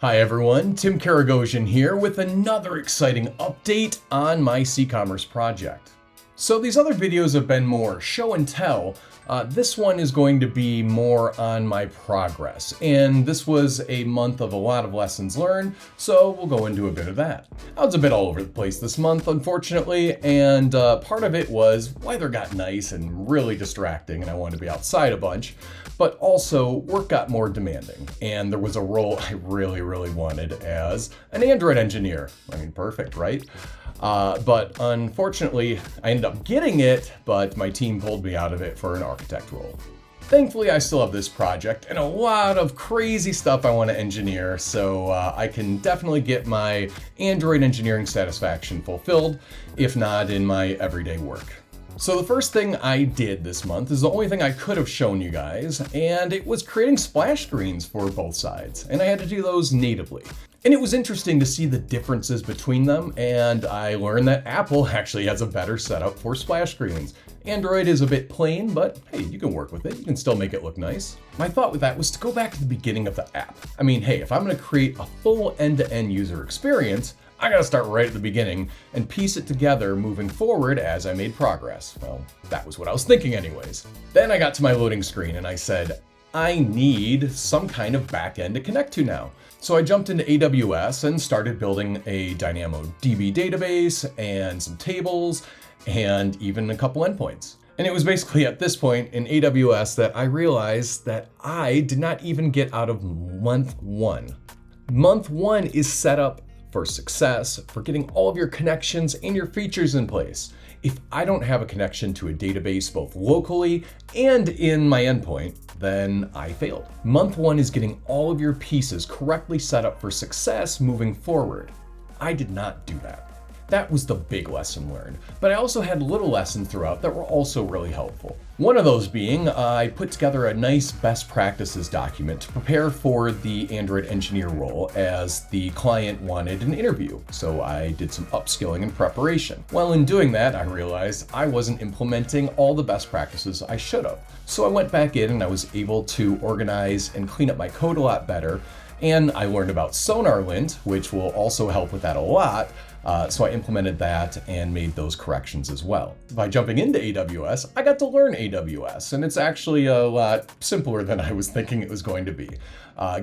Hi everyone, Tim Karagosian here with another exciting update on my cCommerce project. So these other videos have been more show and tell. This one is going to be more on my progress, and this was a month of a lot of lessons learned, so we'll go into a bit of that. I was a bit all over the place this month, unfortunately, and part of it was weather got nice and really distracting, and I wanted to be outside a bunch. But also, work got more demanding, and there was a role I really wanted as an Android engineer. I mean, perfect, right? But unfortunately, I ended up getting it, but my team pulled me out of it for an architect role. Thankfully, I still have this project and a lot of crazy stuff I want to engineer, so I can definitely get my Android engineering satisfaction fulfilled, if not in my everyday work. So the first thing I did this month is the only thing I could have shown you guys, and it was creating splash screens for both sides, and I had to do those natively. And it was interesting to see the differences between them, and I learned that Apple actually has a better setup for splash screens. Android is a bit plain, but hey, you can work with it. You can still make it look nice. My thought with that was to go back to the beginning of the app. I mean, hey, if I'm going to create a full end-to-end user experience, I gotta start right at the beginning and piece it together moving forward as I made progress. Well, that was what I was thinking anyways. Then I got to my loading screen and I said, I need some kind of backend to connect to now. So I jumped into AWS and started building a DynamoDB database and some tables and even a couple endpoints. And it was basically at this point in AWS that I realized that I did not even get out of month one. Month one is set up for success, for getting all of your connections and your features in place. If I don't have a connection to a database both locally and in my endpoint, then I failed. Month one is getting all of your pieces correctly set up for success moving forward. I did not do that. That was the big lesson learned, but I also had little lessons throughout that were also really helpful. One of those being, I put together a nice best practices document to prepare for the Android engineer role as the client wanted an interview, so I did some upskilling and preparation. While in doing that, I realized I wasn't implementing all the best practices I should have. So I went back in and I was able to organize and clean up my code a lot better, and I learned about SonarLint, which will also help with that a lot. So I implemented that and made those corrections as well. By jumping into AWS, I got to learn AWS, and it's actually a lot simpler than I was thinking it was going to be.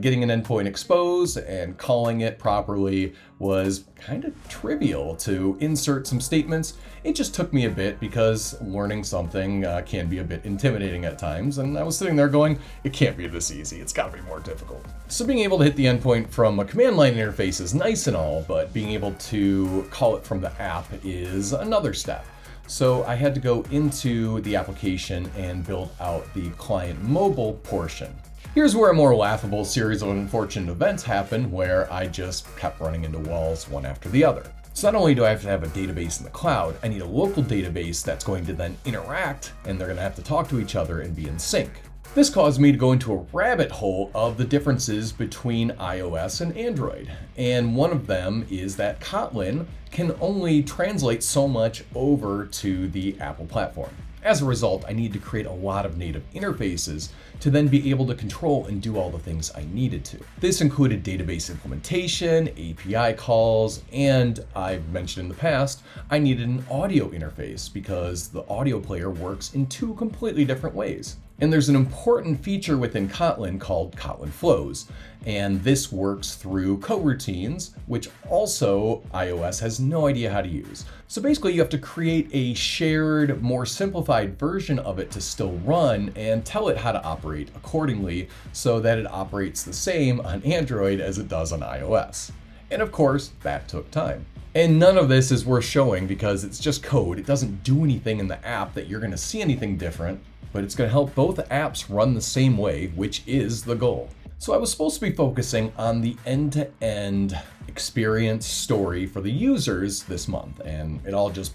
Getting an endpoint exposed and calling it properly was kind of trivial. To insert some statements, it just took me a bit because learning something can be a bit intimidating at times, and I was sitting there going, it can't be this easy, it's gotta be more difficult. So being able to hit the endpoint from a command line interface is nice and all, but being able to call it from the app is another step. So I had to go into the application and build out the client mobile portion. Here's where a more laughable series of unfortunate events happened, where I just kept running into walls one after the other. So not only do I have to have a database in the cloud, I need a local database that's going to then interact, and they're going to have to talk to each other and be in sync. This caused me to go into a rabbit hole of the differences between iOS and Android. And one of them is that Kotlin can only translate so much over to the Apple platform. As a result, I needed to create a lot of native interfaces to then be able to control and do all the things I needed to. This included database implementation, API calls, and I've mentioned in the past, I needed an audio interface because the audio player works in two completely different ways. And there's an important feature within Kotlin called Kotlin Flows, and this works through coroutines, which also iOS has no idea how to use. So basically you have to create a shared, more simplified version of it to still run and tell it how to operate accordingly so that it operates the same on Android as it does on iOS. And of course, that took time. And none of this is worth showing because it's just code. It doesn't do anything in the app that you're going to see anything different, but it's going to help both apps run the same way, which is the goal. So I was supposed to be focusing on the end-to-end experience story for the users this month, and it all just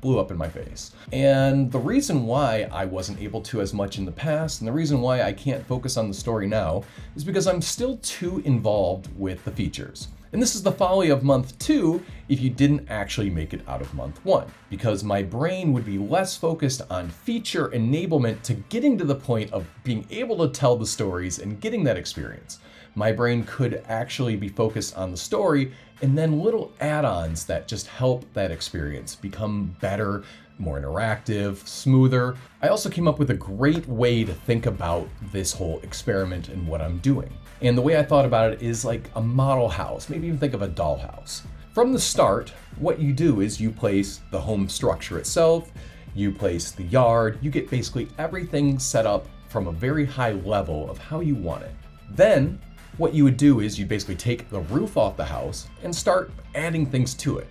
blew up in my face. And the reason why I wasn't able to as much in the past, and the reason why I can't focus on the story now, is because I'm still too involved with the features. And this is the folly of month 2 if you didn't actually make it out of month 1, because my brain would be less focused on feature enablement to getting to the point of being able to tell the stories and getting that experience. my brain could actually be focused on the story and then little add-ons that just help that experience become better, more interactive, smoother. I also came up with a great way to think about this whole experiment and what I'm doing. And the way I thought about it is like a model house, maybe even think of a dollhouse. From the start, what you do is you place the home structure itself, you place the yard, you get basically everything set up from a very high level of how you want it. Then, what you would do is you basically take the roof off the house and start adding things to it.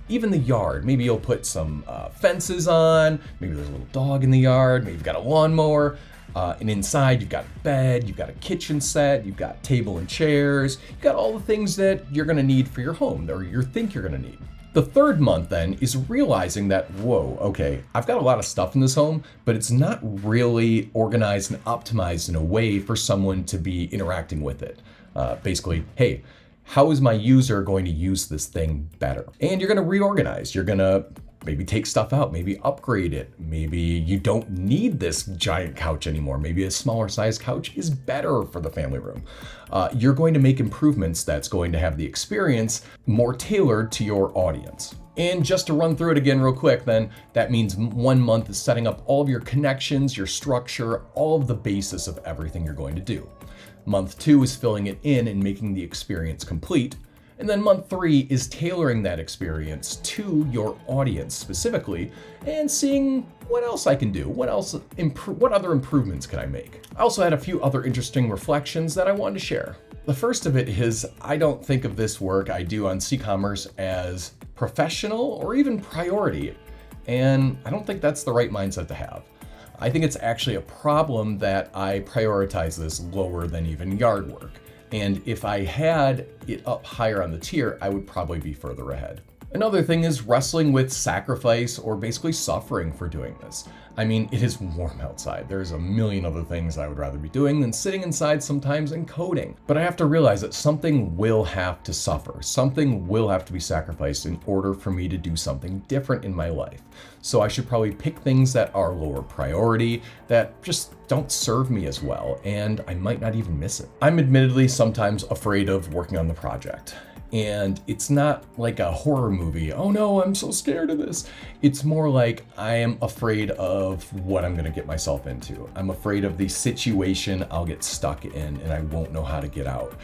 Even the yard, maybe you'll put some fences on, maybe there's a little dog in the yard, maybe you've got a lawnmower, and inside you've got a bed, you've got a kitchen set, you've got table and chairs, you've got all the things that you're gonna need for your home, or you think you're gonna need. The third month then is realizing that, whoa, okay, I've got a lot of stuff in this home, but it's not really organized and optimized in a way for someone to be interacting with it. Basically, hey, how is my user going to use this thing better? And you're gonna reorganize. You're gonna maybe take stuff out, maybe upgrade it. Maybe you don't need this giant couch anymore. Maybe a smaller size couch is better for the family room. You're going to make improvements that's going to have the experience more tailored to your audience. And just to run through it again real quick, then that means 1 month is setting up all of your connections, your structure, all of the basis of everything you're going to do. Month 2 is filling it in and making the experience complete. And then month 3 is tailoring that experience to your audience specifically and seeing what else I can do, what other improvements can I make. I also had a few other interesting reflections that I wanted to share. The first of it is I don't think of this work I do on cCommerce as professional or even priority, and I don't think that's the right mindset to have. I think it's actually a problem that I prioritize this lower than even yard work. And if I had it up higher on the tier, I would probably be further ahead. Another thing is wrestling with sacrifice or basically suffering for doing this. I mean, it is warm outside. There's a million other things I would rather be doing than sitting inside sometimes and coding. But I have to realize that something will have to suffer. Something will have to be sacrificed in order for me to do something different in my life. So I should probably pick things that are lower priority, that just don't serve me as well, and I might not even miss it. I'm admittedly sometimes afraid of working on the project. And it's not like a horror movie. Oh no, I'm so scared of this. It's more like I am afraid of what I'm gonna get myself into. I'm afraid of the situation I'll get stuck in and I won't know how to get out.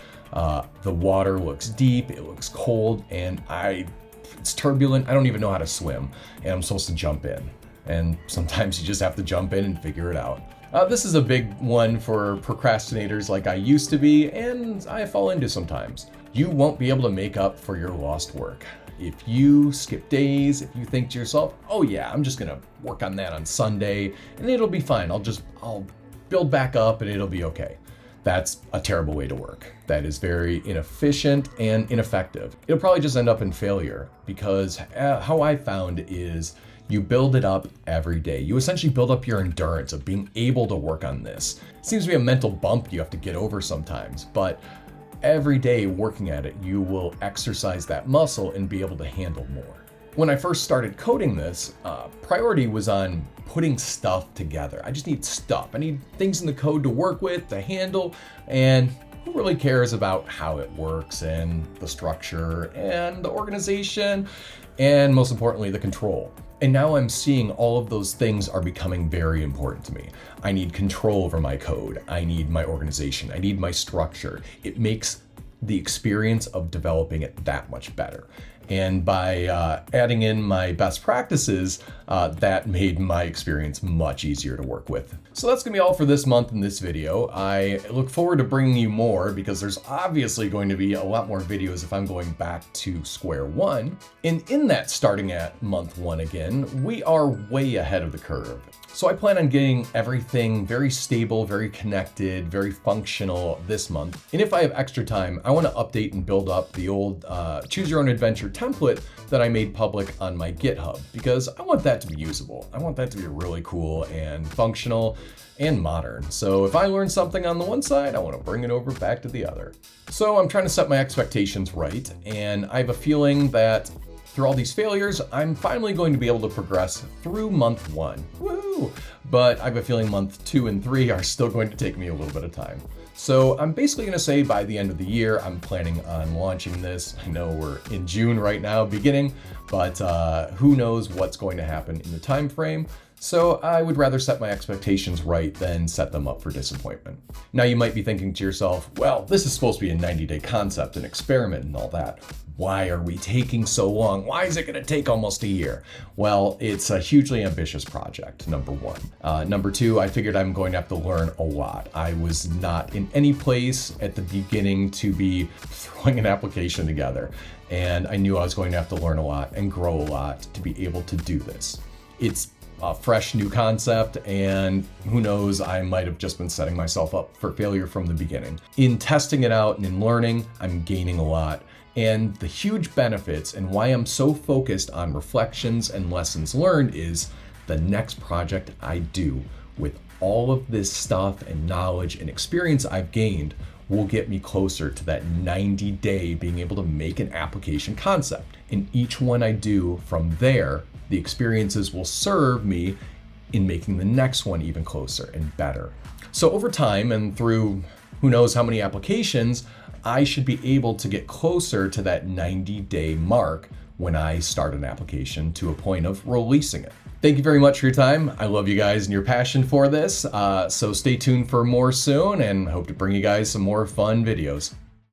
The water looks deep, it looks cold, and it's turbulent. I don't even know how to swim, and I'm supposed to jump in. And sometimes you just have to jump in and figure it out. This is a big one for procrastinators like I used to be, and I fall into sometimes. You won't be able to make up for your lost work. If you skip days, if you think to yourself, oh yeah, I'm just gonna work on that on Sunday and it'll be fine. I'll build back up and it'll be okay. That's a terrible way to work. That is very inefficient and ineffective. It'll probably just end up in failure because how I found is you build it up every day. You essentially build up your endurance of being able to work on this. It seems to be a mental bump you have to get over sometimes, but every day working at it, you will exercise that muscle and be able to handle more. When I first started coding this, priority was on putting stuff together. I just need stuff. I need things in the code to work with, to handle, and who really cares about how it works and the structure and the organization and most importantly, the control. And now I'm seeing all of those things are becoming very important to me. I need control over my code. I need my organization. I need my structure. It makes the experience of developing it that much better. And by adding in my best practices, that made my experience much easier to work with. So that's gonna be all for this month in this video. I look forward to bringing you more because there's obviously going to be a lot more videos if I'm going back to square one. And in that starting at month 1 again, we are way ahead of the curve. So I plan on getting everything very stable, very connected, very functional this month. And if I have extra time, I want to update and build up the old Choose Your Own Adventure template that I made public on my GitHub because I want that to be usable. I want that to be really cool and functional and modern. So if I learn something on the one side, I want to bring it over back to the other. So I'm trying to set my expectations right, and I have a feeling that through all these failures, I'm finally going to be able to progress through month 1. Woo! But I have a feeling month 2 and 3 are still going to take me a little bit of time. So I'm basically going to say by the end of the year, I'm planning on launching this. I know we're in June right now, beginning, but who knows what's going to happen in the time frame. So I would rather set my expectations right than set them up for disappointment. Now you might be thinking to yourself, well, this is supposed to be a 90-day concept, an experiment and all that. Why are we taking so long? Why is it going to take almost a year? Well, it's a hugely ambitious project, number one. Number two, I figured I'm going to have to learn a lot. I was not in any place at the beginning to be throwing an application together. And I knew I was going to have to learn a lot and grow a lot to be able to do this. It's a fresh new concept, and who knows, I might have just been setting myself up for failure from the beginning. In testing it out and in learning, I'm gaining a lot. And the huge benefits and why I'm so focused on reflections and lessons learned is the next project I do with all of this stuff and knowledge and experience I've gained will get me closer to that 90-day being able to make an application concept. And each one I do from there, the experiences will serve me in making the next one even closer and better. So over time and through who knows how many applications, I should be able to get closer to that 90-day mark when I start an application to a point of releasing it. Thank you very much for your time. I love you guys and your passion for this. So stay tuned for more soon and hope to bring you guys some more fun videos.